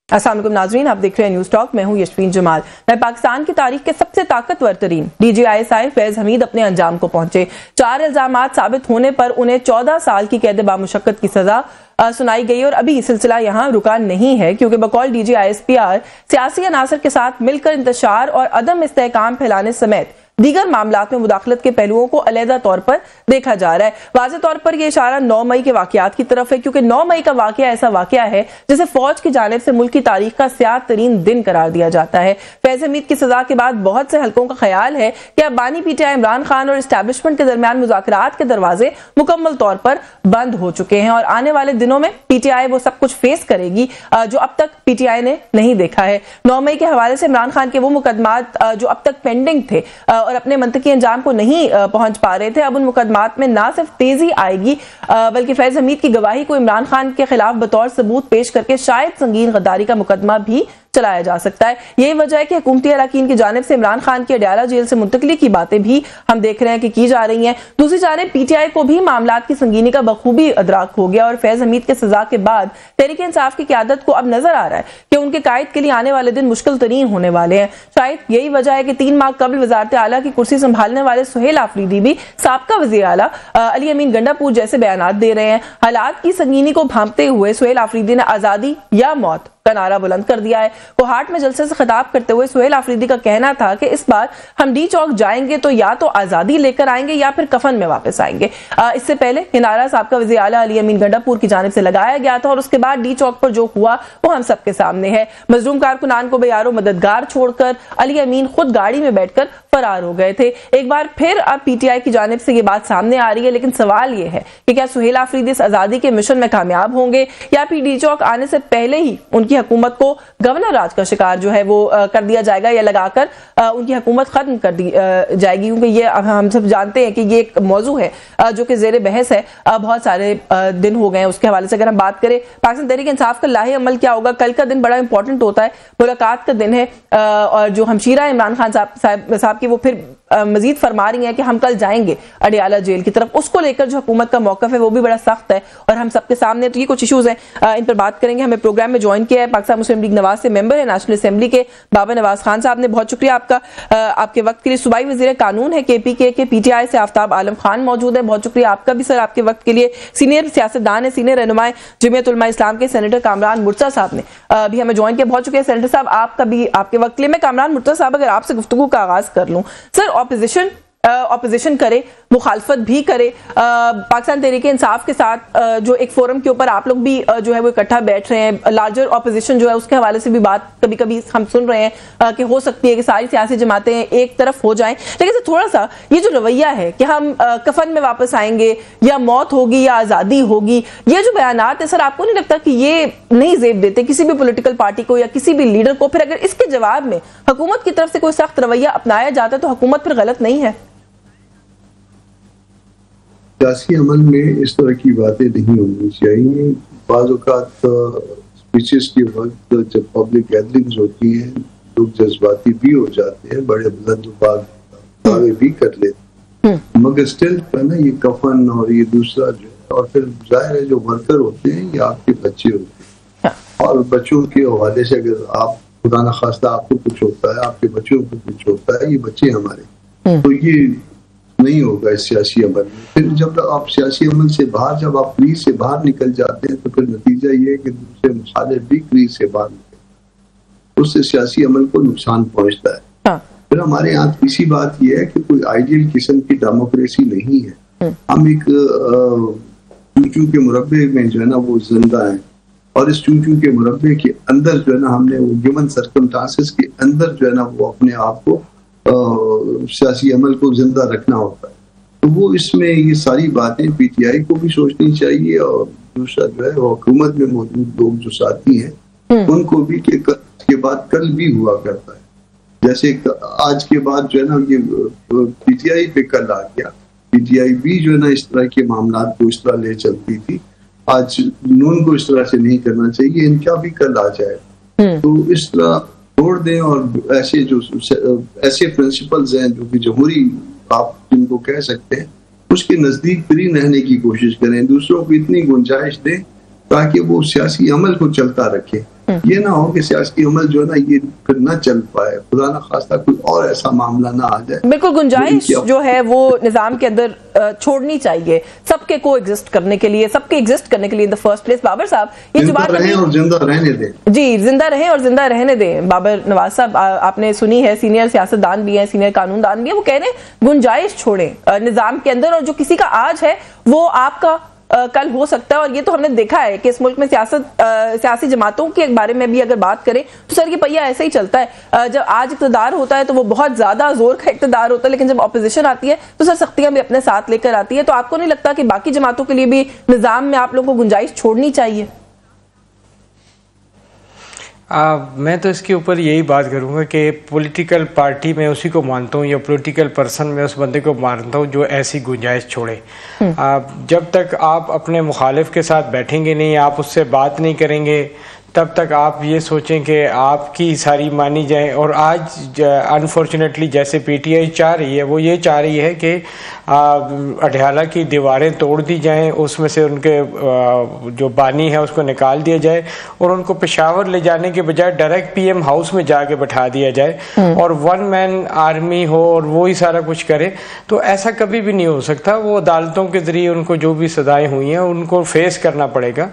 अस्सलाम वालेकुम नाज़रीन, आप देख रहे हैं न्यूज़ टॉक। मैं हूं यशवीन जमाल। मैं पाकिस्तान की तारीख के सबसे ताकतवर तरीन DGISI फैज हमीद अपने अंजाम को पहुंचे। 4 इल्जामात साबित होने पर उन्हें 14 साल की कैद बामुशक्कत की सजा सुनाई गई और अभी सिलसिला यहाँ रुका नहीं है, क्योंकि बकौल DG ISPR सियासी अनासर के साथ मिलकर इंतशार और अदम इस्तेहकाम फैलाने समेत दीगर मामलात में मुदाखलत के पहलुओं को अलहदा तौर पर देखा जा रहा है। वाज़ेह तौर पर यह इशारा 9 मई के वाकयात की तरफ है, क्योंकि 9 मई का वाकया ऐसा वाकया है जिसे फौज की जानिब से मुल्क की तारीख का स्याह तरीन दिन करार दिया जाता है। फैज हमीद की सजा के बाद बहुत से हल्कों का ख्याल है कि अब बानी PTI इमरान खान और इस्टेब्लिशमेंट के दरमियान मुज़ाकरात के दरवाजे मुकम्मल तौर पर बंद हो चुके हैं और आने वाले दिनों में PTI वो सब कुछ फेस करेगी जो अब तक PTI ने नहीं देखा है। 9 मई के हवाले से इमरान खान के वो मुकदमात जो अब तक पेंडिंग थे और अपने मंतकी अंजाम को नहीं पहुंच पा रहे थे, अब उन मुकदमात में ना सिर्फ तेजी आएगी बल्कि फैज हमीद की गवाही को इमरान खान के खिलाफ बतौर सबूत पेश करके शायद संगीन गद्दारी का मुकदमा भी चलाया जा सकता है। यही वजह है कि हुकूमती अरकान की जानिब से इमरान खान की अडयाला जेल से मुंतकली की बातें भी हम देख रहे हैं कि की जा रही हैं। दूसरी जानिब PTI को भी मामलात की संगीनी का बखूबी अदराक हो गया और फैज हमीद के सजा के बाद तहरीक इंसाफ की क़यादत को अब नजर आ रहा है कि उनके कायद के लिए आने वाले दिन मुश्किल तरीन होने वाले हैं। शायद यही वजह है कि 3 माह कबल वज़ारत आला की कुर्सी संभालने वाले सुहेल आफरीदी भी साबका वज़ीर आला अली अमीन गंडापुर जैसे बयानात दे रहे हैं। हालात की संगीनी को भांपते हुए सुहेल आफरीदी ने आजादी या मौत का नारा बुलंद कर दिया है। कोहाट में जलसे से खिताब करते हुए सुहेल आफरीदी का कहना था कि इस बार हम डी चौक जाएंगे तो या तो आजादी लेकर आएंगे या फिर कफन में वापस आएंगे। इससे पहले ये नारा साबका वज़ीर आला अली अमीन गंडापुर की जानिब से लगाया गया था और उसके बाद डी चौक पर जो हुआ वो हम सबके सामने है। मजलूम कारकुनान को बेयारो मददगार छोड़कर अली अमीन खुद गाड़ी में बैठकर फरार हो गए थे। एक बार फिर अब PTI की जानिब से ये बात सामने आ रही है, लेकिन सवाल ये है कि क्या सुहेल आफरीदी इस आजादी के मिशन में कामयाब होंगे या फिर डी चौक आने से पहले ही उनकी हुकूमत को गवर्नर राज का शिकार जो है वो कर दिया जाएगा या लगाकर उनकी हुकूमत खत्म कर दी जाएगी। क्योंकि ये हम सब जानते हैं कि ये एक मौजू है जो कि जेर बहस है, बहुत सारे दिन हो गए हैं। उसके हवाले से अगर हम बात करें पाकिस्तान तहरीक इंसाफ का लाहे अमल क्या होगा, कल का दिन बड़ा इंपॉर्टेंट होता है, मुलाकात का दिन है और जो हमशीरा इमरान खान साहब की वो फिर मजीद फरमा रही है कि हम कल जाएंगे अडयाला जेल की तरफ। उसको लेकर जो हुकूमत का मौकफ है वो भी बड़ा सख्त है और हम सबके सामने तो ये कुछ इशूज हैं, इन पर बात करेंगे। हमें प्रोग्राम में ज्वाइन किया है पाकिस्तान मुस्लिम लीग नवाज से मेंबर है नेशनल असेंबली के बाबा नवाज खान साहब ने। बहुत शुक्रिया आपका आपके वक्त के लिए। सूबाई वजीर कानून है KPK के PTI से आफ्ताब आलम खान मौजूद है। बहुत शुक्रिया आपका भी सर आपके वक्त के लिए। सीनियर सियासतदान है, सीनियर रहनुमाए जमीयत उलमा इस्लाम के सेनेटर कामरान मुर्तज़ा साहब ने भी हमें ज्वाइन किया। बहुत शुक्रिया सेनेटर साहब आपका भी आपके वक्त के लिए। मैं कामरान मुर्तज़ा साहब अगर आपसे गुफ्तगू का आगाज कर लूं, सर ऑपोजिशन करे, मुखालफत भी करे, पाकिस्तान तहरीक इंसाफ के साथ जो एक फोरम के ऊपर आप लोग भी जो है वो इकट्ठा बैठ रहे हैं, लार्जर ऑपोजिशन जो है उसके हवाले से भी बात कभी कभी हम सुन रहे हैं कि हो सकती है कि सारी सियासी जमातें एक तरफ हो जाएं, लेकिन थोड़ा सा ये जो रवैया है कि हम कफन में वापस आएंगे या मौत होगी या आज़ादी होगी, ये जो बयानात है सर आपको नहीं लगता कि ये नहीं जेब देते किसी भी पोलिटिकल पार्टी को या किसी भी लीडर को? फिर अगर इसके जवाब में हुकूमत की तरफ से कोई सख्त रवैया अपनाया जाता है तो हुकूमत फिर गलत नहीं है? सियासी अमल में इस तरह की बातें नहीं होनी चाहिए। बाज़ औक़ात स्पीचेस के वक्त जब पब्लिक गैदरिंग्स होती हैं लोग जज्बाती भी हो जाते हैं, बड़े बुलंद दावे भी कर लेते हैं, मगर स्टिल ना ये कफन और ये दूसरा जो है, और फिर जाहिर है जो वर्कर होते हैं ये आपके बच्चे होते हैं और बच्चों के हवाले से अगर आप खुदा न खास्ता आपको कुछ होता है, आपके बच्चों को कुछ होता है, ये बच्चे हमारे, तो ये नहीं होगा इस सियासी अमल में। फिर जब आप सियासी अमल से बाहर, जब आप क्रीज से बाहर निकल जाते हैं तो फिर नतीजा ये है कि दूसरे मुखालिफ भी क्रीज से बाहर निकल, उससे सियासी अमल को नुकसान पहुंचता है। फिर हमारे यहाँ तीसरी बात यह है कि कोई आइडियल किस्म की डेमोक्रेसी नहीं है। हम एक चूचू के मुरब्बे में जो है ना वो जिंदा है और इस चूचू के मुरब्बे के अंदर जो है ना हमने वो गिवन सर्कमस्टांसेस के अंदर जो है ना वो अपने आप को सियासी अमल को जिंदा रखना होता है। तो वो इसमें ये सारी बातें PTI को भी सोचनी चाहिए और दूसरा जो है वो हुकूमत में मौजूद लोग जो साथी हैं उनको भी कि के बाद कल भी हुआ करता है। जैसे आज के बाद जो है ना ये PTI पे कल आ गया, PTI भी जो है ना इस तरह के मामला को इस तरह ले चलती थी, आज नून को इस तरह से नहीं करना चाहिए, इनका भी कल आ जाए। तो इस तरह छोड़ दें और ऐसे प्रिंसिपल्स हैं जो कि जमहूरी आप जिनको कह सकते हैं उसके नजदीक तरीन रहने की कोशिश करें, दूसरों को इतनी गुंजाइश दें ताकि वो सियासी अमल को चलता रखे। ये ना हो कि सियासी अमल जो है ना ये फिर ना चल पाए, खुदा ना खास्ता कोई और ऐसा मामला ना आ जाए। बिल्कुल गुंजाइश जो है वो निजाम के अंदर छोड़नी चाहिए सबके को एग्जिस्ट करने के लिए, सबके एग्जिस्ट करने के लिए in the first place. Babar साहब ये जो बात रहे और जिंदा रहने दें, जी जिंदा रहे और जिंदा रहने दें। बाबर नवाज साहब आपने सुनी है, सीनियर सियासतदान भी है, सीनियर कानूनदान भी है, वो कह रहे हैं गुंजाइश छोड़ें निजाम के अंदर, और जो किसी का आज है वो आपका कल हो सकता है। और ये तो हमने देखा है कि इस मुल्क में सियासी जमातों के बारे में भी अगर बात करें तो सर ये पहिया ऐसे ही चलता है। जब आज इक़्तिदार होता है तो वो बहुत ज्यादा जोर का इक़्तिदार होता है, लेकिन जब ऑपोजिशन आती है तो सर सख्तियां भी अपने साथ लेकर आती है। तो आपको नहीं लगता कि बाकी जमातों के लिए भी निजाम में आप लोगों को गुंजाइश छोड़नी चाहिए? मैं तो इसके ऊपर यही बात करूंगा कि पॉलिटिकल पार्टी में उसी को मानता हूँ या पॉलिटिकल पर्सन में उस बंदे को मानता हूँ जो ऐसी गुंजाइश छोड़े। जब तक आप अपने मुखालिफ के साथ बैठेंगे नहीं, आप उससे बात नहीं करेंगे, तब तक आप ये सोचें कि आपकी सारी मानी जाए। और आज अनफॉर्चुनेटली जैसे पीटीआई चाह रही है, वो ये चाह रही है कि अडयाला की दीवारें तोड़ दी जाएं, उसमें से उनके जो बानी है उसको निकाल दिया जाए और उनको पेशावर ले जाने के बजाय डायरेक्ट पीएम हाउस में जाके बैठा दिया जाए और वन मैन आर्मी हो और वो ही सारा कुछ करे। तो ऐसा कभी भी नहीं हो सकता। वो अदालतों के ज़रिए उनको जो भी सजाएं हुई हैं उनको फेस करना पड़ेगा।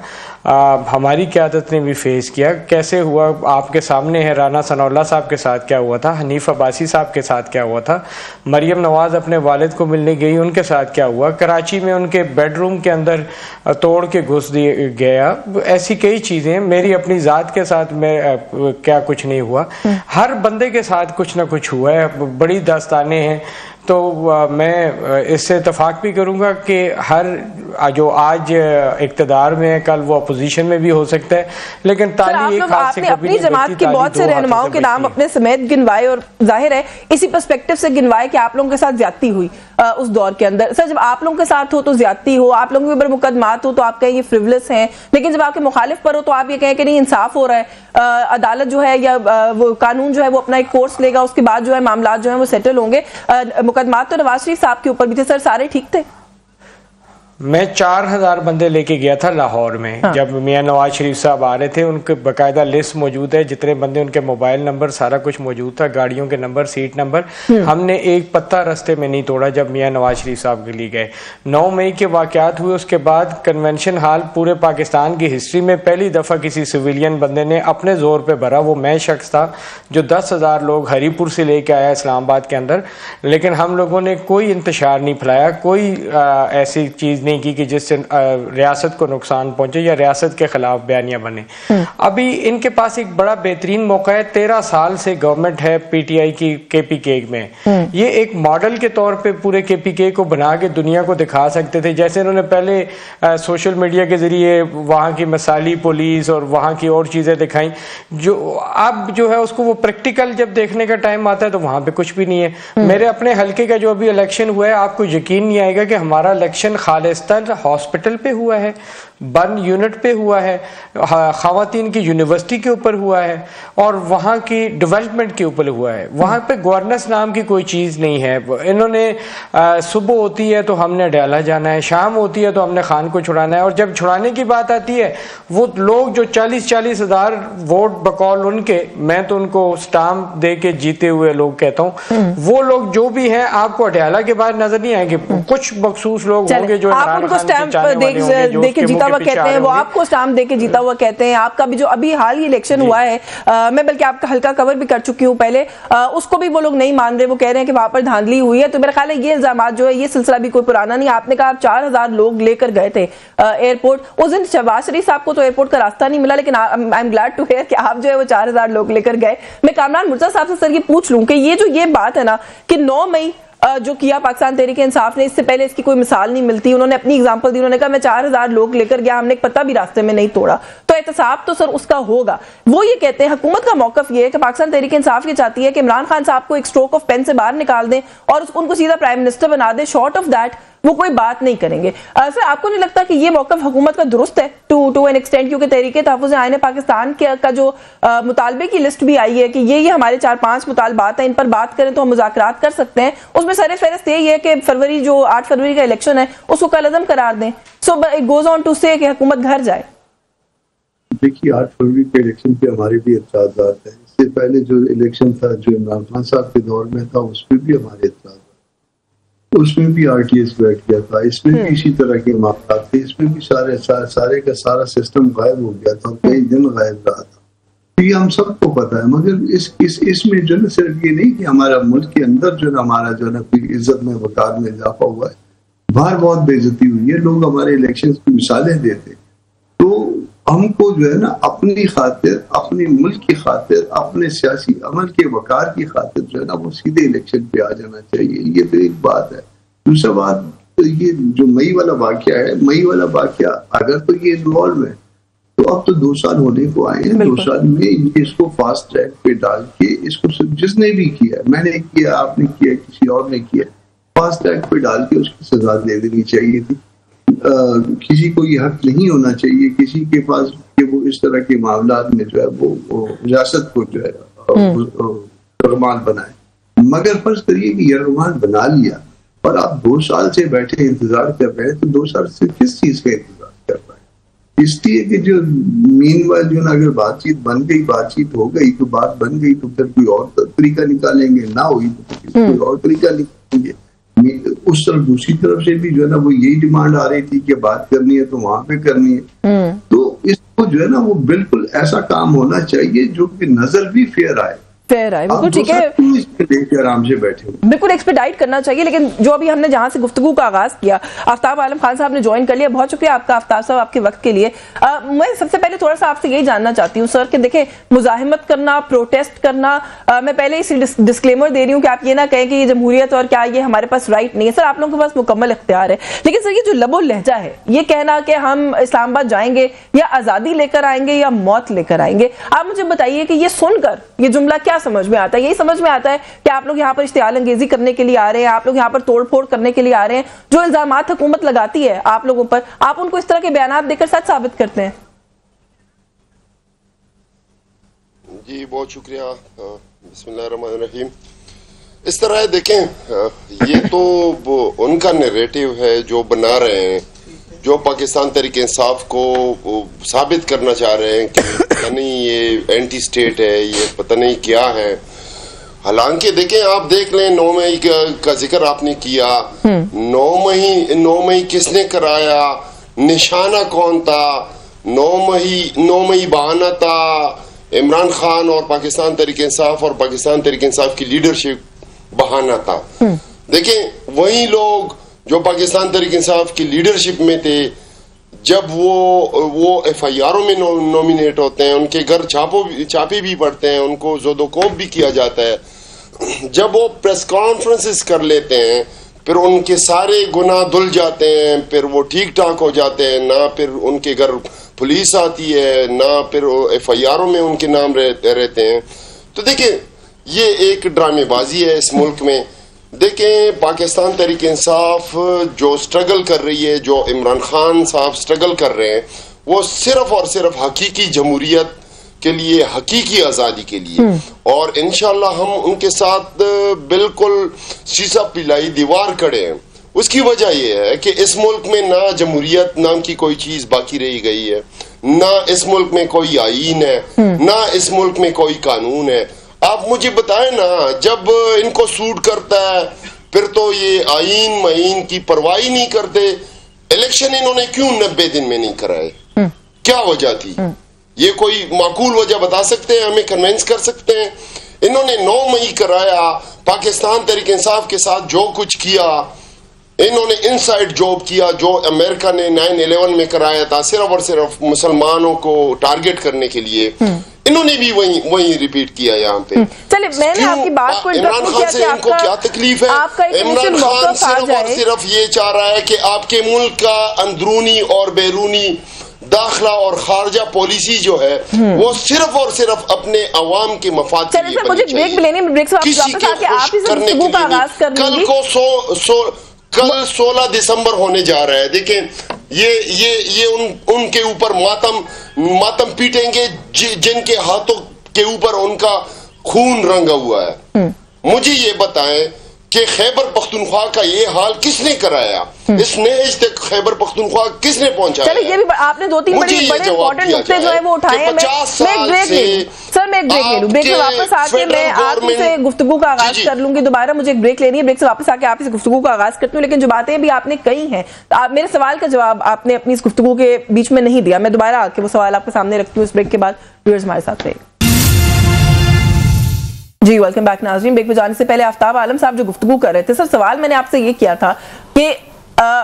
हमारी क़यादत ने भी फेस किया। कैसे हुआ आपके सामने है, राना सनाउल्लाह साहब के साथ क्या हुआ था, हनीफ अब्बासी साहब के साथ क्या हुआ था, मरियम नवाज अपने वालिद को मिलने गई, उनके साथ क्या हुआ, कराची में उनके बेडरूम के अंदर तोड़ के घुस दिए गया। ऐसी कई चीज़ें मेरी अपनी ज़ात के साथ में क्या कुछ नहीं हुआ, हर बंदे के साथ कुछ ना कुछ हुआ है, बड़ी दास्तानें हैं। तो मैं इससे इत्तेफाक भी करूंगा कि हर जो आज इक़्तिदार में है कल वो अपोजिशन में भी हो सकता है, लेकिन ताली एक हाथ से कभी अपनी जमात की बहुत से रहनुमाओं के नाम अपने समेत गिनवाए और जाहिर है इसी पर्सपेक्टिव से गिनवाए कि आप लोगों के साथ ज्यादती हुई उस दौर के अंदर। सर जब आप लोगों के साथ हो तो ज्यादती हो, आप लोगों के ऊपर मुकदमात हो तो आप कहें ये फ्रिवलेस हैं, लेकिन जब आपके मुखालिफ पर हो तो आप ये कहें कि नहीं इंसाफ हो रहा है, अदालत जो है या वो कानून जो है वो अपना एक कोर्स लेगा, उसके बाद जो है मामला जो है वो सेटल होंगे। मुकदमात तो नवाज शरीफ साहब के ऊपर भी थे, सर सारे ठीक थे? मैं 4000 बंदे लेके गया था लाहौर में। हाँ। जब मियां नवाज शरीफ साहब आ रहे थे उनके बाकायदा लिस्ट मौजूद है, जितने बंदे, उनके मोबाइल नंबर सारा कुछ मौजूद था, गाड़ियों के नंबर, सीट नंबर। हमने एक पत्ता रास्ते में नहीं तोड़ा जब मियां नवाज शरीफ साहब के लिए गए। 9 मई के वाकयात हुए, उसके बाद कन्वेंशन हॉल पूरे पाकिस्तान की हिस्ट्री में पहली दफ़ा किसी सिविलियन बंदे ने अपने जोर पर भरा। वो मैं शख्स था जो 10,000 लोग हरीपुर से लेके आया इस्लामाबाद के अंदर, लेकिन हम लोगों ने कोई इंतशार नहीं फैलाया, कोई ऐसी चीज़ नहीं की कि जिससे रियासत को नुकसान पहुंचे या रियासत के खिलाफ बयानियां बने। अभी इनके पास एक बड़ा बेहतरीन मौका है, 13 साल से गवर्नमेंट है पीटीआई की केपीके में। ये एक मॉडल के तौर पे पूरे केपीके को बना के दुनिया को दिखा सकते थे। जैसे इन्होंने पहले सोशल मीडिया के जरिए वहां की मिसाली पुलिस और वहां की और चीजें दिखाई, जो अब जो है उसको वो प्रैक्टिकल जब देखने का टाइम आता है तो वहां पे कुछ भी नहीं है। मेरे अपने हल्के का जो अभी इलेक्शन हुआ है, आपको यकीन नहीं आएगा कि हमारा इलेक्शन खालिस्तान हॉस्पिटल पे हुआ है, बर्न यूनिट पे हुआ है, खवातीन की यूनिवर्सिटी के ऊपर हुआ है और वहाँ की डेवलपमेंट के ऊपर हुआ है। वहाँ पे गवर्नेंस नाम की कोई चीज़ नहीं है। इन्होंने सुबह होती है तो हमने अडयाला जाना है, शाम होती है तो हमने खान को छुड़ाना है, और जब छुड़ाने की बात आती है वो लोग जो 40-40 हज़ार वोट बकौल उनके, मैं तो उनको स्टाम्प दे के जीते हुए लोग कहता हूँ, वो लोग जो भी हैं आपको अडयाला के बाद नजर नहीं आएंगे। कुछ मखसूस लोग होंगे जो इमरान खान के चाहने वाले होंगे, जो उसके जीता हुआ कहते हैं, वो आपको स्टाम्प देके जीता हुआ कहते हैं। आपका भी जो अभी हाल ही इलेक्शन हुआ है, मैं बल्कि आपका हल्का कवर भी कर चुकी हूँ पहले, उसको भी वो लोग नहीं मान रहे, वो कह रहे हैं कि वहां पर धांधली हुई है। तो मेरा ख्याल है ये इल्जाम जो है ये सिलसिला भी कोई पुराना नहीं। आपने कहा आप 4000 लोग लेकर गए थे एयरपोर्ट, उस दिन शहबाज शरीफ साहब को तो एयरपोर्ट का रास्ता नहीं मिला, लेकिन I am glad to hear कि आप जो है वो 4000 लोग लेकर गए। मैं कामरान मुर्तजा साहब से सर ये पूछ लूं कि ये बात है ना कि 9 मई जो किया पाकिस्तान तहरीक इंसाफ ने, इससे पहले इसकी कोई मिसाल नहीं मिलती। उन्होंने अपनी एग्जांपल दी, उन्होंने कहा मैं 4000 लोग लेकर गया, हमने एक पत्ता भी रास्ते में नहीं तोड़ा। तो एहतसाब तो सर उसका होगा। वो ये कहते हैं, हुकूमत का मौकफ ये है कि पाकिस्तान तहरीक इंसाफ ये चाहती है कि इमरान खान साहब को एक स्ट्रोक ऑफ पेन से बाहर निकाल दें और उनको सीधा प्राइम मिनिस्टर बना दें। शॉर्ट ऑफ दैट वो कोई बात नहीं करेंगे। सर आपको नहीं लगता कि ये मौकफ हुकूमत का दुरुस्त है टू एन एक्सटेंट, क्योंकि तहरीक तहफ़्फ़ुज़ आईन पाकिस्तान का जो मुतालबे की लिस्ट भी आई है कि ये हमारे 4-5 मुतालबात हैं, इन पर बात करें तो हम मुज़ाकरात कर सकते हैं। उसमें सर फहरिस्त यही है कि फरवरी जो 8 फरवरी का इलेक्शन है उसको कल अज़म करार दें। So it goes on to say कि हुकूमत घर जाए। देखिए 8 फरवरी के इलेक्शन पे हमारे भी एतराज़ात हैं। इससे पहले जो इलेक्शन था जो इमरान खान साहब के दौर में था उसमें भी हमारे एतराज़ात, उसमें भी आरटीएस बैठ गया था, इसमें भी इसी तरह के मामला थे, इसमें भी सारे का सारा सिस्टम गायब हो गया था, कई दिन गायब रहा था। तो ये हम सबको पता है। मगर इसमें जो है सिर्फ ये नहीं कि हमारा मुल्क के अंदर जो है हमारा जो है ना कोई इज्जत में वकार में इजाफा हुआ है, बाहर बहुत बेइज्जती हुई है, लोग हमारे इलेक्शन की मिसालें देते। तो हमको जो है ना अपनी खातिर, अपने मुल्क की खातिर, अपने सियासी अमल के वकार की खातिर जो है ना वो सीधे इलेक्शन पे आ जाना चाहिए। ये तो एक बात है। दूसरा बात तो ये जो मई वाला वाकया है, मई वाला वाकया अगर तो ये इन्वॉल्व है तो अब तो 2 साल होने को आए हैं। 2 साल में ये इसको फास्ट ट्रैक पे डाल के इसको जिसने भी किया, मैंने किया, आपने किया, किसी और ने किया, फास्ट ट्रैक पे डाल के उसकी सजा दे देनी चाहिए थी। किसी को ये हक नहीं होना चाहिए किसी के पास कि वो इस तरह के मामलात में जो है वो रियासत को जो है यरगमान बनाए। मगर फर्ज करिए कि यरगमान बना लिया और आप 2 साल से बैठे इंतजार कर रहे हैं, तो 2 साल से किस चीज का इंतजार कर रहे हैं? इसलिए कि जो मीनवाइल जो ना अगर बातचीत बन गई, बातचीत हो गई तो बात बन गई, तो फिर कोई और तरीका निकालेंगे, ना हुई तो कोई और तरीका निकालेंगे। उस तरफ दूसरी तरफ से भी जो है ना वो यही डिमांड आ रही थी कि बात करनी है तो वहां पे करनी है। तो इसको जो है ना वो बिल्कुल ऐसा काम होना चाहिए जो कि नजर भी फेयर आए। बिल्कुल ठीक है, आराम से बैठे बिल्कुल एक्सपेडाइट करना चाहिए। लेकिन जो अभी हमने जहां से गुफ्तगू का आगाज किया, आफ्ताब आलम खान साहब ने ज्वाइन कर लिया, बहुत शुक्रिया आपका आफ्ताब साहब आपके वक्त के लिए। मैं सबसे पहले थोड़ा सा आपसे यही जानना चाहती हूँ सर कि देखें, मुजाहिमत करना, प्रोटेस्ट करना, मैं पहले इसी डिस्क्लेमर दे रही हूँ कि आप ये ना कहें कि ये जमहूरियत और क्या ये हमारे पास राइट नहीं है। सर आप लोगों के पास मुकम्मल इख्तियार है, लेकिन सर ये जो लबो लहजा है, ये कहना कि हम इस्लामाबाद जाएंगे या आजादी लेकर आएंगे या मौत लेकर आएंगे, आप मुझे बताइए कि ये सुनकर ये जुमला क्या समझ में आता है? यही समझ में आता है कि आप लोग यहाँ पर इश्तियाल अंगेजी करने के लिए आ रहे हैं, आप लोग यहाँ पर तोड़फोड़ करने के लिए आ रहे हैं, जो इल्जामात हुकूमत लगाती है आप लोगों पर, आप उनको इस तरह के बयानात देकर सच साबित करते हैं? जी बहुत शुक्रिया। बिस्मिल्लाहिर्रहमानिर्रहीम। इस तरह है, देखें ये तो उनका नैरेटिव है जो बना रहे हैं, जो पाकिस्तान तहरीक इंसाफ को साबित करना चाह रहे हैं कि पता नहीं ये एंटी स्टेट है, ये पता नहीं क्या है। हालांकि देखें, आप देख लें 9 मई का जिक्र आपने किया, 9 मई किसने कराया, निशाना कौन था? 9 मई बहाना था इमरान खान और पाकिस्तान तहरीक इंसाफ और पाकिस्तान तहरीक इंसाफ की लीडरशिप बहाना था। देखें वही लोग जो पाकिस्तान तहरीक इंसाफ की लीडरशिप में थे, जब वो FIR में नॉमिनेट होते हैं, उनके घर छापे भी पड़ते हैं, उनको ज़ोदोकोप भी किया जाता है, जब वो प्रेस कॉन्फ्रेंसेस कर लेते हैं, फिर उनके सारे गुनाह धुल जाते हैं, फिर वो ठीक ठाक हो जाते हैं, ना फिर उनके घर पुलिस आती है, ना फिर FIR में उनके नाम रहते हैं। तो देखिए ये एक ड्रामेबाजी है इस मुल्क में। देखें पाकिस्तान तहरीक इंसाफ जो स्ट्रगल कर रही है, जो इमरान खान साहब स्ट्रगल कर रहे हैं, वो सिर्फ और सिर्फ हकीकी जमहूरियत के लिए, हकीकी आज़ादी के लिए, और इंशाल्लाह हम उनके साथ बिल्कुल शीशा पिलाई दीवार खड़े हैं। उसकी वजह यह है कि इस मुल्क में ना जमहूरियत नाम की कोई चीज बाकी रही गई है, ना इस मुल्क में कोई आईन है, ना इस मुल्क में कोई कानून है। आप मुझे बताएं ना, जब इनको सूट करता है फिर तो ये आईन मईन की परवाह नहीं करते। इलेक्शन इन्होंने क्यों 90 दिन में नहीं कराए? क्या वजह थी? ये कोई माकूल वजह बता सकते हैं? हमें कन्विंस कर सकते हैं? इन्होंने 9 मई कराया। पाकिस्तान तहरीक इंसाफ के साथ जो कुछ किया, इन्होंने इनसाइड जॉब किया जो अमेरिका ने 9/11 में कराया था, सिर्फ और सिर्फ मुसलमानों को टारगेट करने के लिए। इन्होंने भी वही रिपीट किया यहाँ पे। चलिए, मैंने आपकी बात को इमरान खान से इनको क्या तकलीफ है? इमरान खान सिर्फ और सिर्फ ये चाह रहा है कि आपके मुल्क का अंदरूनी और बैरूनी दाखिला और खारजा पॉलिसी जो है वो सिर्फ और सिर्फ अपने अवाम के मफाद के लिए बनी चाहिए, किसी के खुश करने के लिए। कल 16 दिसंबर होने जा रहा है। देखें ये उनके ऊपर मातम पीटेंगे जिनके हाथों के ऊपर उनका खून रंगा हुआ है। मुझे ये बताएं कि खैबर पख्तूनख्वा का ये हाल किसने कराया, इस नहज तक खैबर पख्तूनख्वा किसने पहुंचाया? चलिए, ये भी आपने 2-3 बड़े इंपॉर्टेंट नुक्ते जो है वो उठाए हैं। मैं एक ब्रेक ले लूं सर, मैं एक ब्रेक ले लूं, ब्रेक से वापस आके मैं आपसे गुफ्तगू का आगाज कर लूंगी दोबारा। मुझे एक ब्रेक लेनी है, ब्रेक से वापस आके आपसे गुफ्तगू का आगाज करती हूँ। लेकिन जो बातें भी आपने कही हैं, आप मेरे सवाल का जवाब आपने अपनी इस गुफ्तगू के बीच में नहीं दिया। मैं दोबारा आके वो सवाल आपके सामने रखती हूँ इस ब्रेक के बाद। व्यूअर्स हमारे साथ रहें जी। वेलकम बैक नाज़रीन। ब्रेक पे जाने से पहले आफ्ताब आलम साहब जो गुफ्तगू कर रहे थे, सर सवाल मैंने आपसे ये किया था कि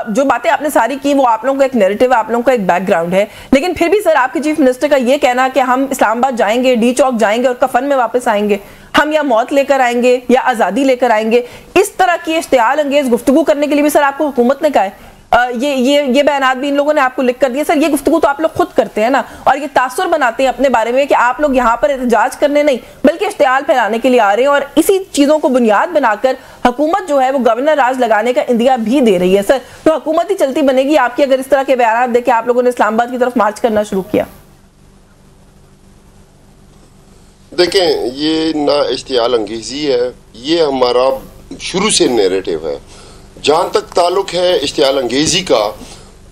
जो बातें आपने सारी की वो आप लोगों का एक नैरेटिव, आप लोगों का एक बैकग्राउंड है, लेकिन फिर भी सर आपके चीफ मिनिस्टर का ये कहना कि हम इस्लामाबाद जाएंगे, डी चौक जाएंगे और कफन में वापस आएंगे, हम या मौत लेकर आएंगे या आज़ादी लेकर आएंगे, इस तरह की इश्तियाल अंगेज गुफ्तगू करने के लिए भी सर आपको हुकूमत ने कहा है। ये बयानात भी इन लोगों ने आपको लिख कर दिए। सर ये गुफ्तगू तो आप लोग खुद करते हैं ना, और ये तासुर बनाते हैं अपने बारे में कि आप लोग यहाँ पर एहतजाज करने नहीं बल्कि इश्तियाल फैलाने के लिए आ रहे हैं, और इसी चीजों को बुनियाद बनाकर हुकूमत जो है वो गवर्नर राज लगाने का इंदिया भी दे रही है। सर तो हुकूमत ही चलती बनेगी आपकी अगर इस तरह के बयानात देके आप लोगों ने इस्लामाबाद की तरफ मार्च करना शुरू किया? देखें, ये ना इश्तियाल अंगेजी है, ये हमारा शुरू से नैरेटिव है। जहां तक ताल्लुक है इश्तियाल अंगेजी का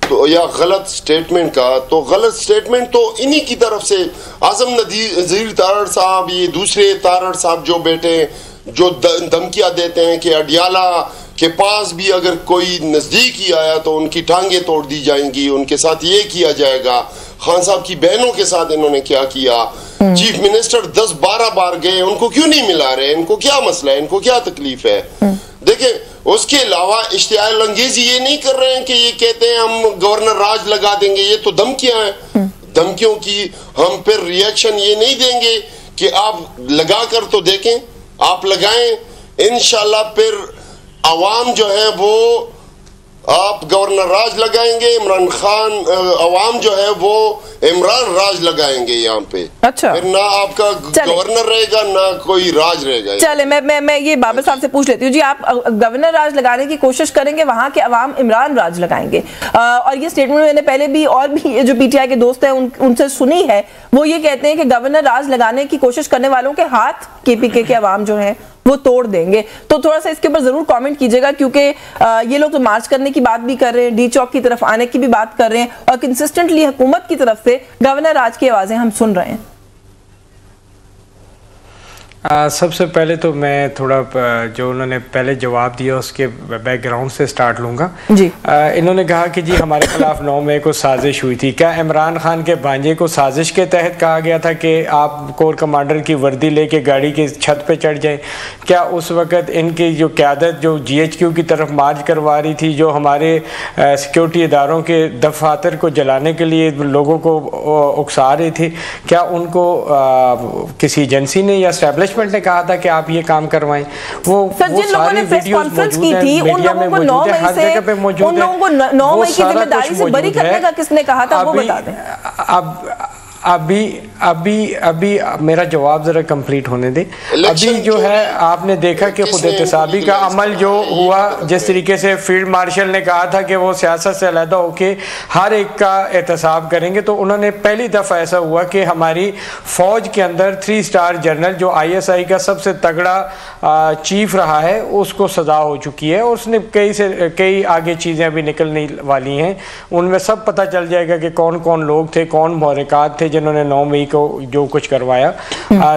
तो या गलत स्टेटमेंट का, तो गलत स्टेटमेंट तो इन्हीं की तरफ से, आजम नज़ीर तारड़ साहब, ये दूसरे तारड़ साहब जो बैठे जो धमकियां देते हैं कि अडियाला के पास भी अगर कोई नजदीक ही आया तो उनकी टांगे तोड़ दी जाएंगी, उनके साथ ये किया जाएगा। खान साहब की बहनों के साथ इन्होंने क्या किया, चीफ मिनिस्टर 10-12 बार गए, उनको क्यों नहीं मिला रहे, इनको क्या मसला है, इनको क्या तकलीफ है? देखिए, उसके अलावा इश्तियाल अंगेजी ये नहीं कर रहे हैं कि ये कहते हैं हम गवर्नर राज लगा देंगे, ये तो धमकियां हैं। धमकियों की हम फिर रिएक्शन ये नहीं देंगे कि आप लगा कर तो देखें, आप लगाएं, इंशाल्लाह फिर अवाम जो है वो आप गवर्नर राज लगाएंगे, इमरान खान अवाम जो है वो इमरान राज लगाएंगे यहाँ पे। अच्छा, फिर ना आपका गवर्नर रहेगा ना कोई राज रहेगा। चले मैं ये बाबर साहब से पूछ लेती हूँ जी, आप गवर्नर राज लगाने की कोशिश करेंगे, वहां के अवाम इमरान राज लगाएंगे, और ये स्टेटमेंट मैंने पहले भी और भी जो पीटीआई के दोस्त हैं उनसे सुनी है, वो ये कहते हैं कि गवर्नर राज लगाने की कोशिश करने वालों के हाथ केपीके के अवाम जो है वो तोड़ देंगे। तो थोड़ा सा इसके ऊपर जरूर कमेंट कीजिएगा, क्योंकि ये लोग तो मार्च करने की बात भी कर रहे हैं, डी चौक की तरफ आने की भी बात कर रहे हैं, और कंसिस्टेंटली हुकूमत की तरफ से गवर्नर राज की आवाजें हम सुन रहे हैं। सबसे पहले तो मैं थोड़ा जो उन्होंने पहले जवाब दिया उसके बैकग्राउंड से स्टार्ट लूँगा जी। इन्होंने कहा कि जी हमारे खिलाफ 9 मई को साजिश हुई थी। क्या इमरान खान के भांजे को साजिश के तहत कहा गया था कि आप कोर कमांडर की वर्दी लेके गाड़ी की छत पे चढ़ जाएं? क्या उस वक़्त इनकी जो क़यादत जो GHQ की तरफ मार्च करवा रही थी, जो हमारे सिक्योरिटी इदारों के दफातर को जलाने के लिए लोगों को उकसा रही थी, क्या उनको किसी एजेंसी ने या एस्टैब्लिशमेंट ने कहा था कि आप ये काम करवाएं? वो जिन लोगों ने प्रेस कॉन्फ्रेंस की थी उन लोगों को 9 मई से की जिम्मेदारी से बरी करने का किसने कहा था, वो बता दें। अभी मेरा जवाब जरा कंप्लीट होने दे। अभी जो है आपने देखा कि खुद एहतसाबी का अमल जो हुआ, जिस तरीके से फील्ड मार्शल ने कहा था कि वो सियासत से अलहदा होके हर एक का एहतसाब करेंगे, तो उन्होंने पहली दफ़ा ऐसा हुआ कि हमारी फ़ौज के अंदर 3 स्टार जनरल जो ISI का सबसे तगड़ा चीफ रहा है उसको सज़ा हो चुकी है, और उसने कई आगे चीज़ें अभी निकलने वाली हैं, उनमें सब पता चल जाएगा कि कौन कौन लोग थे, कौन महरकात थे जिन्होंने 9 मई को जो कुछ करवाया।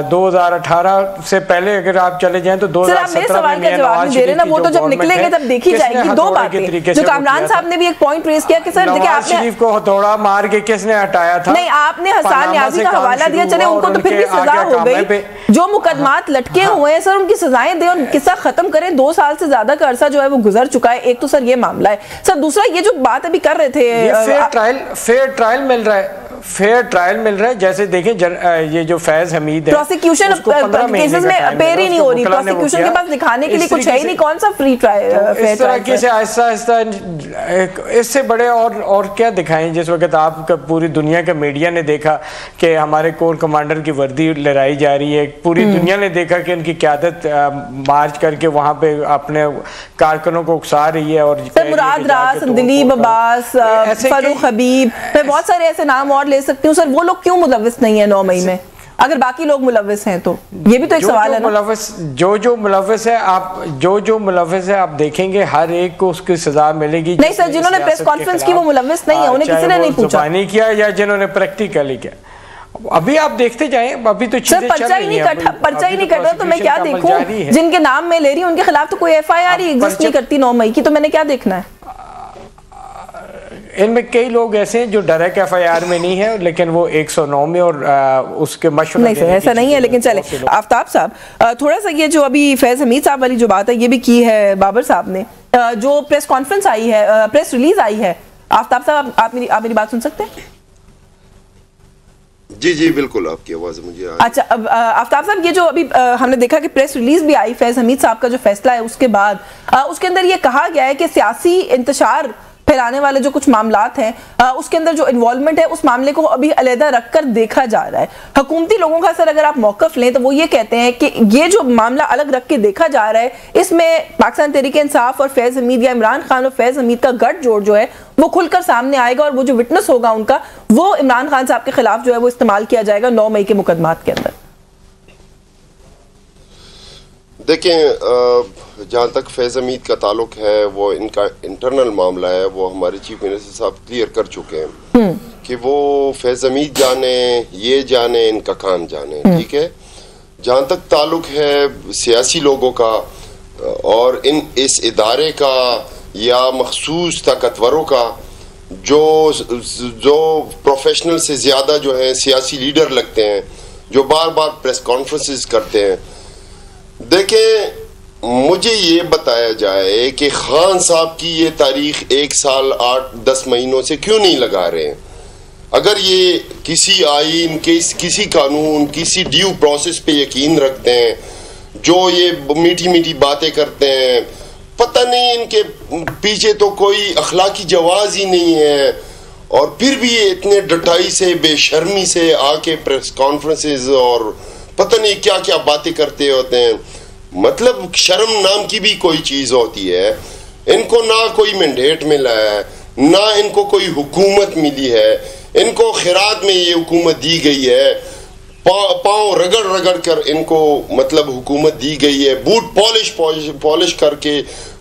2018 से पहले अगर आप चले जाएं तो 2017 में मियां नवाज शरीफ की वो तो जब निकलेंगे तब देखी जाएगी। दो बातें जो कामरान साहब ने भी एक पॉइंट रेज किया कि सर देखिए आपने शरीफ को हथौड़ा मार के किसने हटाया था? नहीं, आपने हसन न्याजी का हवाला दिया, चले उनको तो फिर भी सजा हो गई। जो मुकदमात लटके हुए हैं सर उनकी सजाएं दें और किस्सा खत्म करें। 2 साल से ज्यादा का अरसा जो है वो गुजर चुका है। एक तो सर ये मामला है सर, दूसरा ये जो बात अभी कर रहे थे फेयर ट्रायल मिल रहा है, फेयर ट्रायल मिल रहा है। जैसे देखें ये जो फैज हमीद है, प्रोसिक्यूशन केसेस में अपेयर ही नहीं हो रही, प्रोसिक्यूशन के पास दिखाने के लिए कुछ है ही नहीं, कौन सा फ्री ट्रायल? इस तरह से आहिस्ता आहिस्ता इससे बड़े और क्या दिखाएं। जिस वक्त आप पूरी दुनिया के मीडिया ने देखा कि हमारे कोर कमांडर की वर्दी लहराई जा रही है, पूरी दुनिया ने देखा कि उनकी क़यादत मार्च करके वहां पे अपने कारकुनों को उकसा रही है। और मुराद रास, दिलीप अब्बास, फरूख हबीब, मैं बहुत सारे ऐसे नाम और ले सकती हूँ सर। वो लोग क्यों मुलव्विस नहीं है 9 मई में? अगर बाकी लोग मुलव्विस हैं तो ये भी तो एक सवाल है ना। जो मुलव्विस है, आप जो मुलव्विस है आप देखेंगे हर एक को उसकी सजा मिलेगी। नहीं सर, जिन्होंने प्रेस कॉन्फ्रेंस की वो मुलव्विस नहीं है, उन्हें किसी ने नहीं पूछा किया या जिन्होंने प्रैक्टिकली किया। अभी आप देखते जाएं, अभी तो सर पर्चा ही नहीं कट रहा तो मैं क्या देखूं? जिनके नाम मैं ले रही हूं उनके खिलाफ तो कोई FIR ही एग्जिस्ट नहीं करती 9 मई की, तो मैंने क्या देखना है? इनमें कई लोग ऐसे हैं जो डायरेक्ट FIR में नहीं है, लेकिन वो 109 में और उसके मशवरा नहीं सर ऐसा नहीं है। लेकिन चले आफ्ताब साहब, थोड़ा सा ये जो अभी फैज हमीद साहब वाली जो बात है ये भी की है बाबर साहब ने, जो प्रेस कॉन्फ्रेंस आई है, प्रेस रिलीज आई है, आफ्ताब साहब आप मेरी बात सुन सकते हैं? जी जी बिल्कुल, आपकी आवाज मुझे अच्छा, अब आफ्ताब साहब ये जो अभी हमने देखा कि प्रेस रिलीज भी आई फैज हमीद साहब का जो फैसला है उसके बाद, उसके अंदर ये कहा गया है कि सियासी इंतशार फैलाने वाले जो कुछ मामलात हैं उसके अंदर जो इन्वॉल्वमेंट है उस मामले को अभी अलहदा रखकर देखा जा रहा है। हुकूमती लोगों का सर अगर आप मौकफ लें तो वो ये कहते हैं कि ये जो मामला अलग रख के देखा जा रहा है इसमें पाकिस्तान तहरीक इंसाफ और फैज हमीद या इमरान खान और फैज हमीद का गठजोड़ जो है वो खुलकर सामने आएगा और वो जो विटनेस होगा उनका वो इमरान खान साहब के खिलाफ जो है वो इस्तेमाल किया जाएगा 9 मई के मुकदमात के अंदर। देखें, जहाँ तक फैज हमीद का ताल्लुक है वो इनका इंटरनल मामला है, वो हमारे चीफ मिनिस्टर साहब क्लियर कर चुके हैं कि वो फैज हमीद जाने ये जाने इनका काम जाने, ठीक है। जहाँ तक ताल्लुक है सियासी लोगों का और इस इदारे का या मखसूस ताकतवरों का जो प्रोफेशनल से ज्यादा जो है सियासी लीडर लगते हैं, जो बार बार प्रेस कॉन्फ्रेंसेस करते हैं। देखें, मुझे ये बताया जाए कि खान साहब की ये तारीख 1 साल 8-10 महीनों से क्यों नहीं लगा रहे हैं? अगर ये किसी आइन किसी कानून किसी ड्यू प्रोसेस पे यकीन रखते हैं, जो ये मीठी मीठी बातें करते हैं, पता नहीं इनके पीछे तो कोई अखलाकी जवाज ही नहीं है, और फिर भी ये इतने डटाई से बेशर्मी से आके प्रेस कॉन्फ्रेंसेस और पता नहीं क्या क्या बातें करते होते हैं। मतलब शर्म नाम की भी कोई चीज होती है। इनको ना कोई मैंडेट मिला है, ना इनको कोई हुकूमत मिली है, इनको खिरात में ये हुकूमत दी गई है, पाँव रगड़ रगड़ कर इनको मतलब हुकूमत दी गई है, बूट पॉलिश करके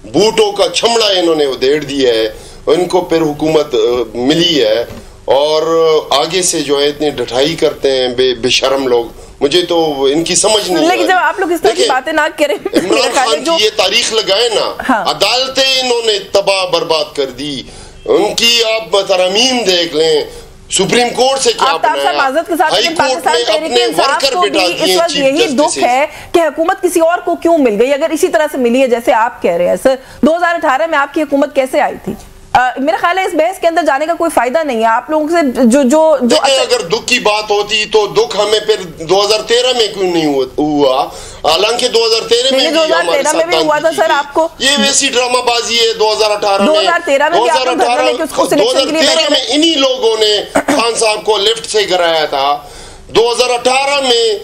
बूटों का छमड़ा इन्होंने उधेड़ दिया है, इनको फिर हुकूमत मिली है, और आगे से जो है इतनी ढठाई करते हैं बेशर्म लोग। मुझे तो इनकी समझ नहीं। लेकिन जब आप लोग इस तरह की बातें ना करें, इमरान खान की ये तारीख लगाए ना, हाँ। अदालतें इन्होंने तबाह बर्बाद कर दी, उनकी आप तरमीम देख लें, सुप्रीम कोर्ट से क्या बनाया, हाई कोर्ट में अपने वर्कर बिठा दिए। इस वक्त यही दुख है कि हुकूमत किसी और को क्यों मिल गई, अगर इसी तरह से मिली है जैसे आप कह रहे हैं। सर 2018 में आपकी हुकूमत कैसे आई थी? मेरा ख्याल है इस बहस के अंदर जाने का कोई फायदा नहीं है आप लोगों से। जो अगर दुख की बात होती तो दुख हमें फिर 2013 में क्यों नहीं हुआ? हालांकि 2013 में भी हुआ था सर। आपको ये वैसी ड्रामाबाजी है 2018 में। 2013 में इन्हीं लोगों ने खान साहब को लिफ्ट से गिराया था। 2018 में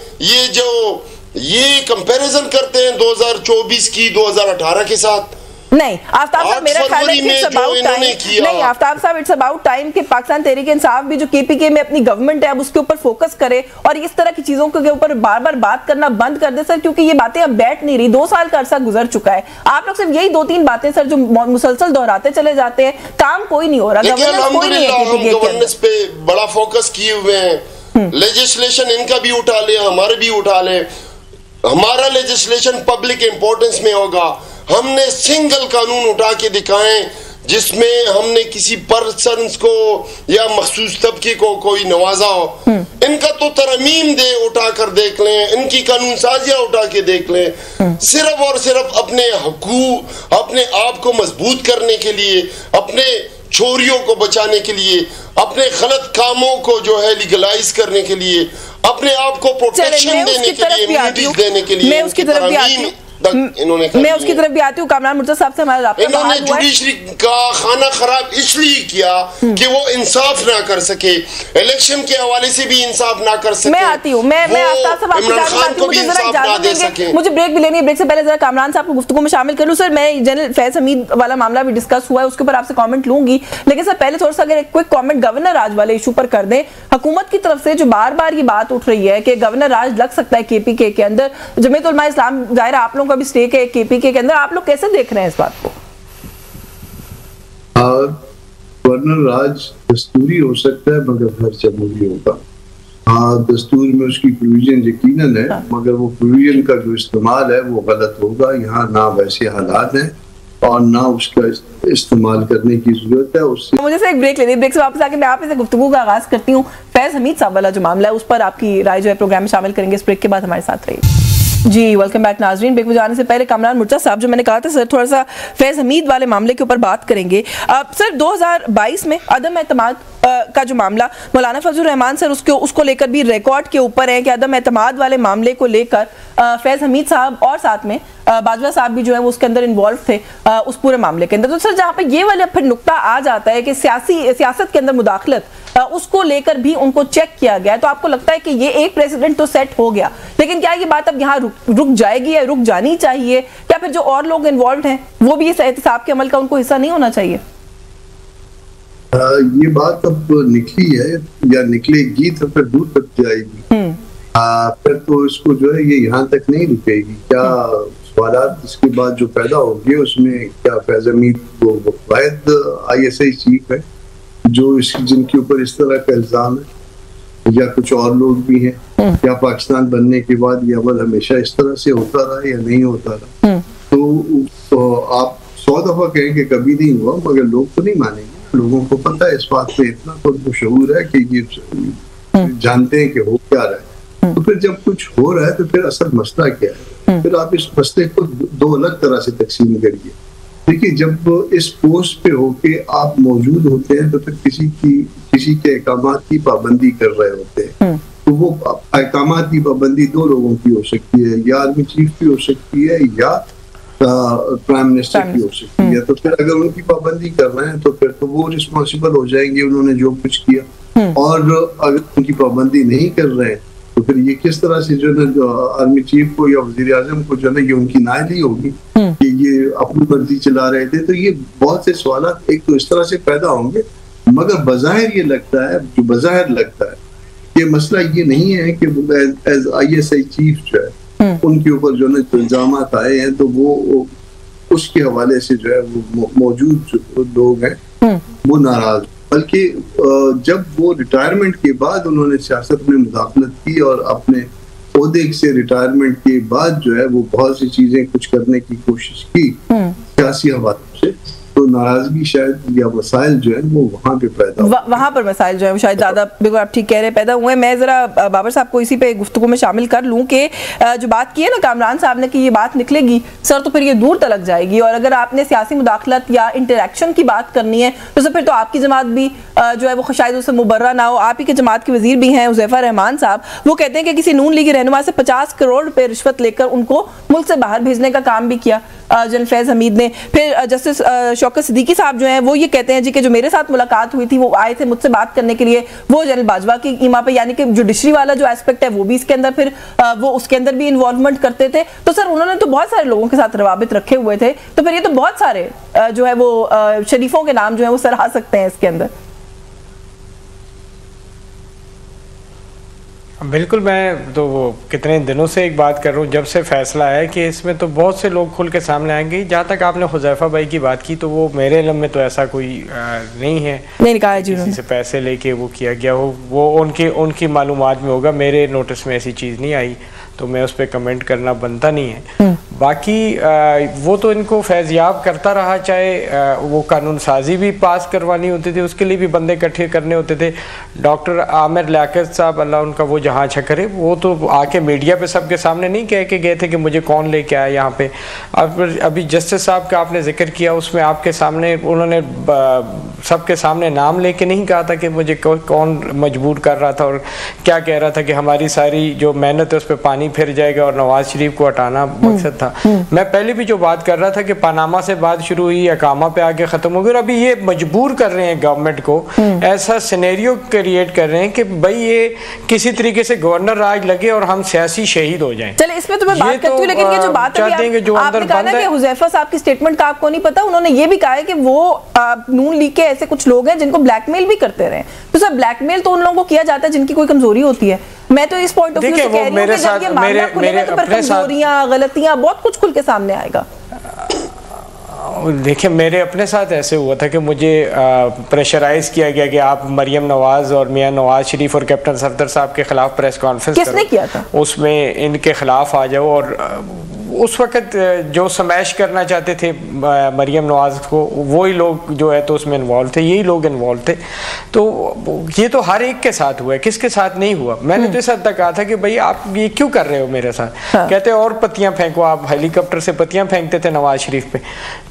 ये कंपैरिजन करते हैं 2024 की 2018 के साथ। नहीं आफ्ताब साहब, मेरा ख्याल है इट्स अबाउट टाइम। नहीं आफ्ताब साहब, इट्स अबाउट टाइम कि पाकिस्तान तहरीक इंसाफ भी जो KPK में अपनी गवर्नमेंट है अब उसके ऊपर फोकस करे और इस तरह की चीजों के ऊपर बार बार बात करना बंद कर दे सर, क्योंकि ये बातें अब बैठ नहीं रही। 2 साल का अरसा गुजर चुका है, आप लोग सिर्फ यही 2-3 बातें सर जो मुसलसल दोहराते चले जाते हैं, काम कोई नहीं हो रहा, गवर्नेंस कोई नहीं है। गवर्नेंस पे बड़ा फोकस किए हुए हैं, लेजिस्लेशन इनका भी उठा ले, हमारे भी उठा ले। हमारा लेजिस्लेशन पब्लिक इंपॉर्टेंस में होगा। हमने सिंगल कानून उठा के दिखाएं जिसमें हमने किसी पर्सन को या मखसूस तबके को कोई नवाजा हो। इनका तो तरमीम दे उठा कर देख लें, इनकी कानून साजिया उठा के देख लें। सिर्फ और सिर्फ अपने हकूक, अपने आप को मजबूत करने के लिए, अपने चोरियों को बचाने के लिए, अपने गलत कामों को जो है लीगलाइज करने के लिए, अपने आप को प्रोटेक्शन देने के लिए, इम्यूनिटीज देने के लिए, मैं उसकी तरफ भी आती हूं। इन्होंने मैं उसकी तरफ भी आती हूँ। कामरान मुर्तज़ा साहब से हमारा राब्ता इन्होंने जुडिशरी का खाना खराब इसलिए किया कि वो इंसाफ ना कर सके, इलेक्शन के हवाले से भी इंसाफ ना कर सके। मैं आती हूँ, मैं आफ्ताब साहब आपकी बात को भी इंसाफ ना दे सके। मुझे ब्रेक भी लेनी है, ब्रेक से पहले जरा कामरान साहब को गुफ्तगू में शामिल कर लूं। सर मैं जनरल फैज हमीद वाला मामला भी डिस्कस हुआ है, उसके ऊपर आपसे कमेंट लूंगी, लेकिन सर पहले थोड़ा सा अगर एक क्विक कमेंट गवर्नर राज वाले इशू पर कर दें। हुकूमत की तरफ से जो बार बार ये बात उठ रही है कि गवर्नर राज लग सकता है केपीके के अंदर, जमीयत उलमा इस्लाम जाहिर आप लोगों का भी स्टेक है केपीके के अंदर, आप लोग कैसे देख रहे हैं इस बात को? गवर्नर राज दस्तूरी हो सकता है मगर हर जमहूरी होगा। दस्तूर में उसकी प्रोविजन यकीनन है, मगर वो प्रोविजन का जो इस्तेमाल है वो गलत होगा। यहाँ ना वैसे हालात हैं और ना उसका इस्तेमाल करने की जरूरत है। उससे मुझे से एक ब्रेक लेनी है, ब्रेक से वापस आके मैं आप से गुफ्तगू का आगाज करती हूँ। फैज हमीद साहब वाला जो मामला है उस पर आपकी राय जो है प्रोग्राम में शामिल करेंगे। इस ब्रेक के बाद हमारे साथ रहिए जी। वेलकम बैक नाजरीन। ब्रेक में जाने से पहले कामरान मुर्तज़ा साहब, जो मैंने कहा था सर थोड़ा सा फैज हमीद वाले मामले के ऊपर बात करेंगे। सर 2022 में अदम एतमाद का जो मामला मौलाना फजल रहमान सर उसको लेकर भी रिकॉर्ड के ऊपर है कि अदम एतमाद वाले मामले को लेकर फैज हमीद साहब और साथ में बाजवा साहब भी जो है वो उसके अंदर इन्वॉल्व थे उस पूरे मामले के अंदर। तो सर जहाँ पे ये वाला फिर नुक्ता आ जाता है कि सियासत के अंदर मुदाखलत उसको लेकर भी उनको चेक किया गया, तो आपको लगता है कि ये एक प्रेसिडेंट तो सेट हो गया, लेकिन क्या ये बात अब यहाँ रुक जाएगी या रुक जानी चाहिए, या फिर जो और लोग इन्वॉल्व हैं वो भी इस एहतसाब के अमल का उनको हिस्सा नहीं होना चाहिए? ये बात अब निकली है या निकलेगी तो फिर दूर तक जाएगी। फिर तो इसको जो है ये यहाँ तक नहीं रुकेगी। क्या सवालात इसके बाद जो पैदा होंगे उसमें क्या फैज हमीद वो वाहिद ISI चीफ है जो जिनके ऊपर इस तरह का इल्जाम है, या कुछ और लोग भी हैं? क्या पाकिस्तान बनने के बाद ये अमल हमेशा इस तरह से होता रहा या नहीं होता रहा? तो आप 100 दफा कहें कि कभी नहीं हुआ, मगर लोग तो नहीं मानेंगे। लोगों को पता है, इस बात पे इतना तो मशहूर है कि ये जानते हैं कि हो क्या रहा है। तो फिर जब कुछ हो रहा है तो फिर असल मसला क्या है? फिर आप इस मसले को दो अलग तरह से तकसीम करिए। देखिए, जब इस पोस्ट पे होके आप मौजूद होते हैं तो फिर किसी के इकामात की पाबंदी कर रहे होते हैं, तो वो इकामात की पाबंदी दो लोगों की हो सकती है, या आर्मी चीफ की हो सकती है या प्राइम मिनिस्टर की हो सकती है। तो फिर अगर उनकी पाबंदी कर रहे हैं तो फिर तो वो रिस्पॉन्सिबल हो जाएंगे, उन्होंने जो कुछ किया। और अगर उनकी पाबंदी नहीं कर रहे हैं तो फिर ये किस तरह से जो है आर्मी चीफ को या वजीर आजम को जो है ये उनकी नाअहली होगी कि ये अपनी मर्जी चला रहे थे। तो ये बहुत से सवाल एक तो इस तरह से पैदा होंगे, मगर बज़ाहिर ये लगता है, जो बज़ाहिर लगता है, ये मसला ये नहीं है कि एज ISI चीफ जो है उनके ऊपर जो है इल्जाम आए हैं तो वो उसके हवाले से जो है वो मौजूद जो लोग हैं वो नाराज, बल्कि जब वो रिटायरमेंट के बाद उन्होंने सियासत में मुदाखलत की और अपने ओहदे से रिटायरमेंट के बाद जो है वो बहुत सी चीजें कुछ करने की कोशिश की सियासी हवालों से, तो नाराजगी शायद या मसाइल जो है वो वहाँ पे पैदा वहाँ पर मसाइल जो है वो शायद ज्यादा, बिल्कुल आप ठीक कह रहे हैं, पैदा हुए। मैं जरा बाबर साहब को इसी पे गुफ्तगू में शामिल कर लूँ कि जो बात की है ना कामरान साहब ने कि ये बात निकलेगी सर तो फिर ये दूर तलक जाएगी, और अगर आपने सियासी मुदाखलत या इंटरेक्शन की बात करनी है तो सर फिर तो आपकी जमात भी जो है वो शायद उससे मुबर्रा ना हो। आप ही के जमात के वजीर भी हैं हुज़ैफा रहमान साहब, वो कहते हैं कि किसी नून लीगी रहनुमा से 50 करोड़ रुपए रिश्वत लेकर उनको मुल्क से बाहर भेजने का काम भी किया जनरल फैज हमीद ने। फिर जस्टिस शौकत सिद्दीकी साहब जो हैं वो ये कहते हैं जी कि जो मेरे साथ मुलाकात हुई थी वो आए थे मुझसे बात करने के लिए वो जनरल बाजवा की ईमा पे, यानी कि जुडिशरी वाला जो एस्पेक्ट है वो भी इसके अंदर फिर वो उसके अंदर भी इन्वॉल्वमेंट करते थे। तो सर उन्होंने तो बहुत सारे लोगों के साथ रवाबित रखे हुए थे, तो फिर ये तो बहुत सारे जो है वो शरीफों के नाम जो है वो सर आ सकते हैं इसके अंदर। बिल्कुल, मैं तो वो कितने दिनों से एक बात कर रहा हूँ, जब से फैसला है कि इसमें तो बहुत से लोग खुल के सामने आएंगे। जहाँ तक आपने हुज़ैफा भाई की बात की तो वो मेरे इल्म में तो ऐसा कोई नहीं है, नहीं कहा जी किसी से पैसे लेके वो किया गया हो, वो उनकी मालूमात में होगा। मेरे नोटिस में ऐसी चीज़ नहीं आई तो मैं उस पर कमेंट करना बनता नहीं है। बाकी वो तो इनको फैज़याब करता रहा, चाहे वो कानून साजी भी पास करवानी होती थी, उसके लिए भी बंदे इकट्ठे करने होते थे। डॉक्टर आमिर लियाकत साहब, अल्लाह उनका वो जहाँ अच्छा करे, वो तो आके मीडिया पे सबके सामने नहीं कह के गए थे कि मुझे कौन लेके आया यहाँ पे। अभी जस्टिस साहब का आपने जिक्र किया, उसमें आपके सामने उन्होंने सबके सामने नाम लेके नहीं कहा था कि मुझे कौन मजबूर कर रहा था और क्या कह रहा था कि हमारी सारी जो मेहनत है उस पर पानी पानी फिर जाएगा और नवाज शरीफ को हटाना मकसद था। मैं पहले भी जो बात कर रहा था कि पनामा से बात शुरू हुई, अकामा पे आके खत्म हो गई, और अभी ये मजबूर कर रहे हैं गवर्नमेंट को, ऐसा सिनेरियो क्रिएट कर रहे हैं कि भाई ये किसी तरीके से गवर्नर राज लगे और हम सियासी शहीद हो जाएं। चले इसमें तो मैं बात करती हूँ, लेकिन ये जो बात आपने कहा ना कि हुज़ैफा साहब की स्टेटमेंट का आपको नहीं पता, उन्होंने ये भी कहा है कि वो नून लीग के ऐसे कुछ लोग हैं जिनको ब्लैकमेल भी करते रहे। तो सर ब्लैकमेल तो उन लोगों को किया जाता है जिनकी कोई कमजोरी होती है। मैं तो इस पॉइंट ऑफ व्यू से कह रही हूं कि जब ये मामला खुलेगा तो फिर कमजोरियां, गलतियां बहुत कुछ खुल के सामने आएगा। देखिए मेरे अपने साथ ऐसे हुआ था कि मुझे प्रेशराइज किया गया कि आप मरियम नवाज और मियां नवाज शरीफ और कैप्टन सफदर साहब के खिलाफ प्रेस कॉन्फ्रेंस किसने किया था? उसमें इनके खिलाफ आ जाओ, और उस वक्त जो समैश करना चाहते थे मरियम नवाज को, वही लोग जो है तो उसमें इन्वॉल्व थे, यही लोग इन्वॉल्व थे। तो ये तो हर एक के साथ हुआ है, किसके साथ नहीं हुआ। मैंने तो इस हद तक कहा था कि भाई आप ये क्यों कर रहे हो मेरे साथ। हाँ। कहते और पत्तियां फेंको, आप हेलीकॉप्टर से पत्तियां फेंकते थे नवाज शरीफ पे।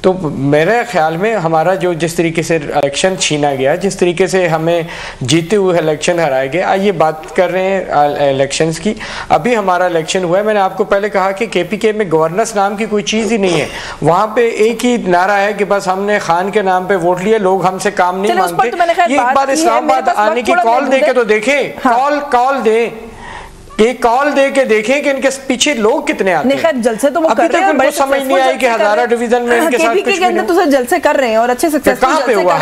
तो मेरे ख्याल में हमारा जो जिस तरीके से इलेक्शन छीना गया, जिस तरीके से हमें जीते हुए इलेक्शन हराए गए, ये बात कर रहे हैं इलेक्शंस की। अभी हमारा इलेक्शन हुआ है, मैंने आपको पहले कहा कि KPK में गवर्नेंस नाम की कोई चीज ही नहीं है। वहां पे एक ही नारा है कि बस हमने खान के नाम पे वोट लिया, लोग हमसे काम नहीं मांगते। ये एक बार इस्लामाबाद आने की कॉल दे के तो देखें, कॉल दे, ये कॉल दे के देखें कि इनके पीछे लोग कितने आते हैं। खैर जलसे तो वो कर रहे हैं, उनको समझ नहीं आई कि हजारा डिवीजन में इनके साथ कुछ भी नहीं। तो सर जलसे कर रहे हैं और अच्छे सक्सेसफुल कहां पे हुआ?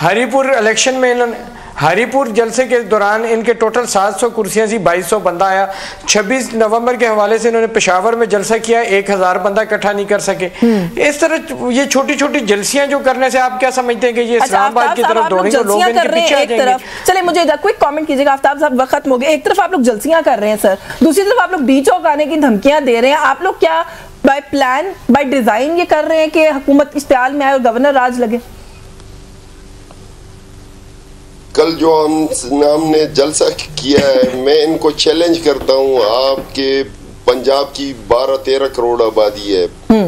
हरिपुर इलेक्शन में इन्होंने हरिपुर जलसे के दौरान इनके टोटल 700 कुर्सियां थी, 2200 बंदा आया। 26 नवंबर के हवाले से इन्होंने पेशावर में जलसा किया, 1000 बंदा इकट्ठा नहीं कर सके। इस तरह ये छोटी छोटी जलसियां जो करने से आप क्या समझते हैं कि ये इस्लामाबाद की तरफ दौड़ेंगे, लोग इनके पीछे आ जाएंगे। चले मुझे क्विक कमेंट कीजिएगा आफ्ताब साहब, वक्त खत्म हो गया। एक तरफ आप लोग जलसियां कर रहे हैं सर, दूसरी तरफ आप लोग बीचौक आने की धमकियां दे रहे हैं। आप लोग क्या बाय प्लान बाय डिजाइन ये कर रहे हैं कि हुकूमत इश्तियाल में आए और गवर्नर राज लगे? कल जो हमने जलसा किया है, मैं इनको चैलेंज करता हूँ। आपके पंजाब की 12-13 करोड़ आबादी है,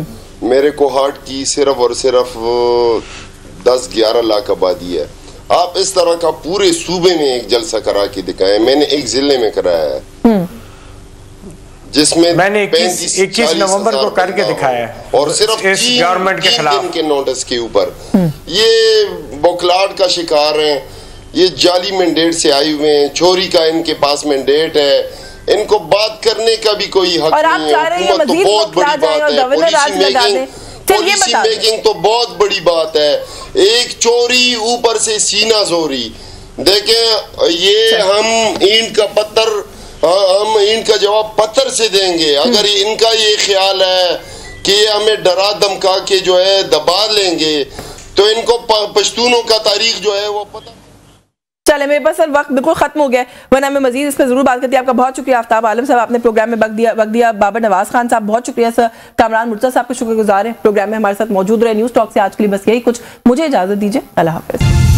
मेरे कोहाट की सिर्फ और सिर्फ 10-11 लाख आबादी है। आप इस तरह का पूरे सूबे में एक जलसा करा के दिखाएं। मैंने एक जिले में कराया है जिसमें मैंने 21 नवंबर को करके दिखाया है, और सिर्फ इस गवर्नमेंट के खिलाफ के नोटिस के ऊपर। ये बौखलाहट का शिकार हैं, ये जाली मैंडेट से आए हुए हैं, चोरी का इनके पास मैंडेट है, इनको बात करने का भी कोई हक नहीं है। हुकूमत तो बहुत बड़ी बात है, पॉलिसी मेकिंग तो बहुत बड़ी बात है। एक चोरी ऊपर से सीना जोरी। देखें ये हम ईंट का पत्थर, हम ईंट का जवाब पत्थर से देंगे। अगर इनका ये ख्याल है कि हमें डरा धमका के जो है दबा लेंगे, तो इनको पश्तूनों का तारीख जो है वो पता। चले मेरे पास सर वक्त बिल्कुल खत्म हो गया, वरना मैं मजीद इस पर जरूर बात करती। आपका बहुत शुक्रिया आफ्ताब आलम साहब, आपने प्रोग्राम में वक्त दिया। बाबर नवाज खान साहब बहुत शुक्रिया सर। कामरान मुर्तज़ा साहब का शुक्रगुजार है, प्रोग्राम में हमारे साथ मौजूद रहे। न्यूज़ टॉक से आज के लिए बस यही कुछ, मुझे इजाजत दीजिए, अल्लाह हाफिज।